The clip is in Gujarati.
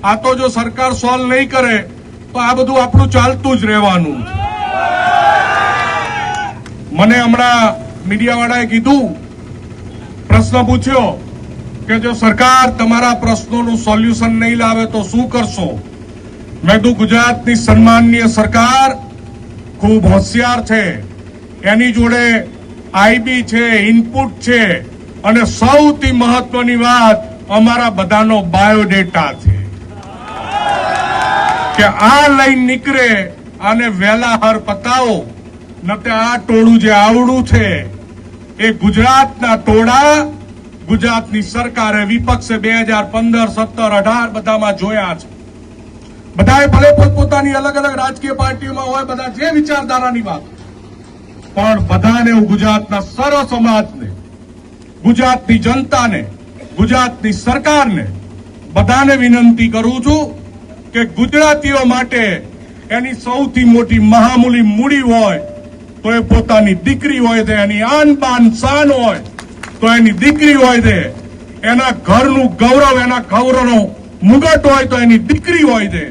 આ તો જો સરકાર સોલ્વ નહીં કરે તો આ બધું આપણું ચાલતું જ રહેવાનું છે. મને હમણાં મીડિયાવાળાએ કીધું, પ્રશ્ન પૂછ્યો કે જો સરકાર તમારા પ્રશ્નોનું સોલ્યુશન નહીં લાવે તો શું કરશો? મેં કીધું ગુજરાતની સન્માનનીય સરકાર ખૂબ હોશિયાર છે, એની જોડે આઈબી છે, ઇનપુટ છે, અને સૌથી મહત્વની વાત અમારા બધાનો બાયોડેટા છે કે આ લઈને નીકળે આને વહેલા હર પતાવો, નતે આ ટોળું જે આવડું છે એ ગુજરાતના ટોળા ગુજરાતની સરકારે વિપક્ષે 2015, 17, 18 બધામાં જોયા છે. બધાએ ભલે પોતપોતાની અલગ અલગ રાજકીય પાર્ટીઓમાં હોય, બધા જે વિચારધારાની વાત, પણ બધાને હું ગુજરાતના સર્વ સમાજને, ગુજરાતની જનતાને, ગુજરાતની સરકારને બધાને વિનંતી કરું છું કે ગુજરાતીઓ માટે એની સૌથી મોટી મહામૂલી મૂડી હોય તો એ પોતાની દીકરી હોય છે, એની આન બાન શાન હોય તો એની દીકરી હોય છે, એના ઘરનું ગૌરવ, એના ગૌરવનો મુગટ હોય તો એની દીકરી હોય છે.